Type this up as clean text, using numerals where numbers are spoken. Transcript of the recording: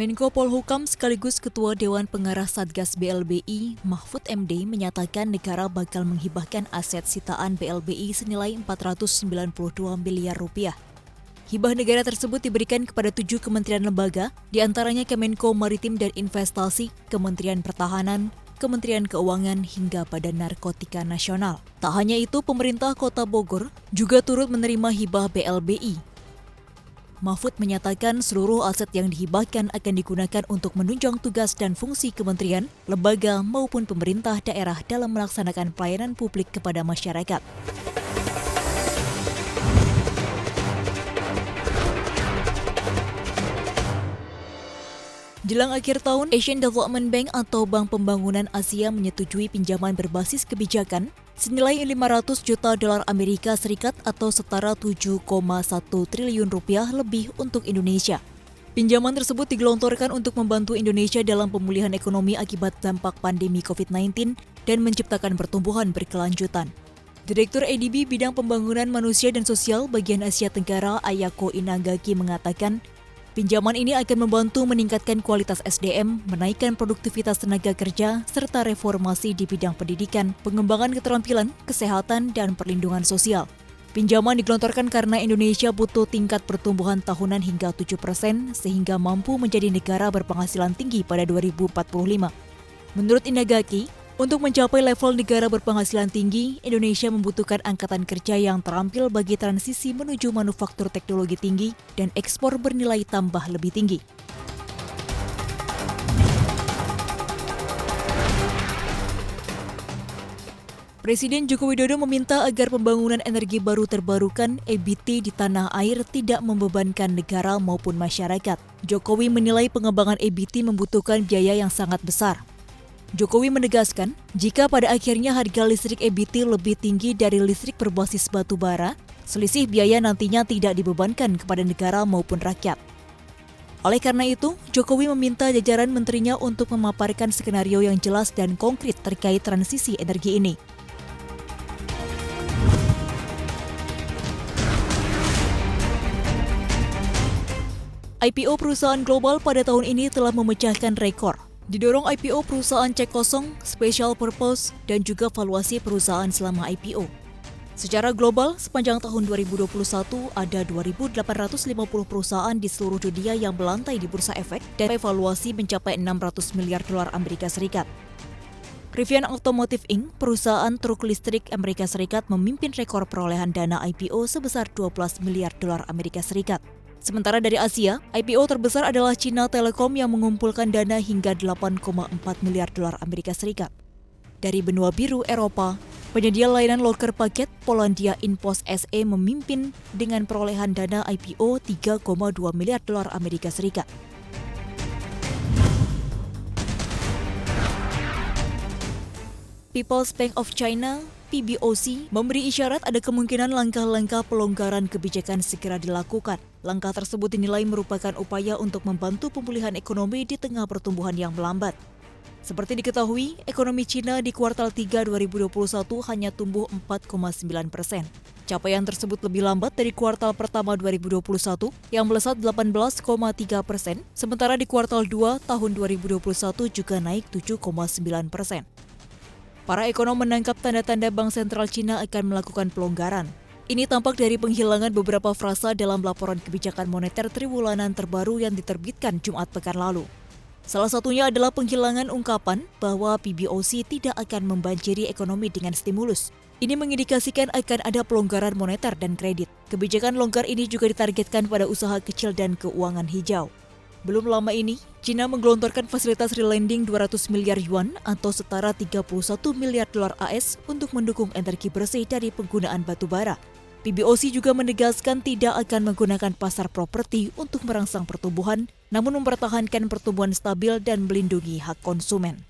Menko Polhukam sekaligus Ketua Dewan Pengarah Satgas BLBI, Mahfud MD, menyatakan negara bakal menghibahkan aset sitaan BLBI senilai 492 miliar rupiah. Hibah negara tersebut diberikan kepada 7 kementerian lembaga, diantaranya Kemenko Maritim dan Investasi, Kementerian Pertahanan, Kementerian Keuangan hingga Badan Narkotika Nasional. Tak hanya itu, pemerintah Kota Bogor juga turut menerima hibah BLBI. Mahfud menyatakan seluruh aset yang dihibahkan akan digunakan untuk menunjang tugas dan fungsi kementerian, lembaga maupun pemerintah daerah dalam melaksanakan pelayanan publik kepada masyarakat. Jelang akhir tahun, Asian Development Bank atau Bank Pembangunan Asia menyetujui pinjaman berbasis kebijakan senilai 500 juta dolar Amerika Serikat atau setara 7,1 triliun rupiah lebih untuk Indonesia. Pinjaman tersebut digelontorkan untuk membantu Indonesia dalam pemulihan ekonomi akibat dampak pandemi COVID-19 dan menciptakan pertumbuhan berkelanjutan. Direktur ADB Bidang Pembangunan Manusia dan Sosial bagian Asia Tenggara Ayako Inagaki mengatakan, pinjaman ini akan membantu meningkatkan kualitas SDM, menaikkan produktivitas tenaga kerja, serta reformasi di bidang pendidikan, pengembangan keterampilan, kesehatan, dan perlindungan sosial. Pinjaman digelontorkan karena Indonesia butuh tingkat pertumbuhan tahunan hingga 7% sehingga mampu menjadi negara berpenghasilan tinggi pada 2045. Menurut Inagaki, untuk mencapai level negara berpenghasilan tinggi, Indonesia membutuhkan angkatan kerja yang terampil bagi transisi menuju manufaktur teknologi tinggi dan ekspor bernilai tambah lebih tinggi. Presiden Joko Widodo meminta agar pembangunan energi baru terbarukan (EBT) di tanah air tidak membebankan negara maupun masyarakat. Jokowi menilai pengembangan EBT membutuhkan biaya yang sangat besar. Jokowi menegaskan, jika pada akhirnya harga listrik EBT lebih tinggi dari listrik berbasis batu bara, selisih biaya nantinya tidak dibebankan kepada negara maupun rakyat. Oleh karena itu, Jokowi meminta jajaran menterinya untuk memaparkan skenario yang jelas dan konkret terkait transisi energi ini. IPO perusahaan global pada tahun ini telah memecahkan rekor. Didorong IPO perusahaan cek kosong, special purpose, dan juga valuasi perusahaan selama IPO. Secara global, sepanjang tahun 2021 ada 2.850 perusahaan di seluruh dunia yang melantai di bursa efek dan valuasi mencapai 600 miliar dolar Amerika Serikat. Rivian Automotive Inc., perusahaan truk listrik Amerika Serikat, memimpin rekor perolehan dana IPO sebesar 12 miliar dolar Amerika Serikat. Sementara dari Asia, IPO terbesar adalah China Telecom yang mengumpulkan dana hingga 8,4 miliar dolar Amerika Serikat. Dari benua biru Eropa, penyedia layanan loker paket Polandia InPost SE memimpin dengan perolehan dana IPO 3,2 miliar dolar Amerika Serikat. People's Bank of China PBOC memberi isyarat ada kemungkinan langkah-langkah pelonggaran kebijakan segera dilakukan. Langkah tersebut dinilai merupakan upaya untuk membantu pemulihan ekonomi di tengah pertumbuhan yang melambat. Seperti diketahui, ekonomi China di kuartal 3 2021 hanya tumbuh 4,9%. Capaian tersebut lebih lambat dari kuartal pertama 2021 yang melesat 18,3%, sementara di kuartal 2 tahun 2021 juga naik 7,9%. Para ekonom menangkap tanda-tanda Bank Sentral China akan melakukan pelonggaran. Ini tampak dari penghilangan beberapa frasa dalam laporan kebijakan moneter triwulan terbaru yang diterbitkan Jumat pekan lalu. Salah satunya adalah penghilangan ungkapan bahwa PBOC tidak akan membanjiri ekonomi dengan stimulus. Ini mengindikasikan akan ada pelonggaran moneter dan kredit. Kebijakan longgar ini juga ditargetkan pada usaha kecil dan keuangan hijau. Belum lama ini, China menggelontorkan fasilitas relending 200 miliar yuan atau setara 31 miliar dolar AS untuk mendukung energi bersih dari penggunaan batu bara. PBOC juga menegaskan tidak akan menggunakan pasar properti untuk merangsang pertumbuhan, namun mempertahankan pertumbuhan stabil dan melindungi hak konsumen.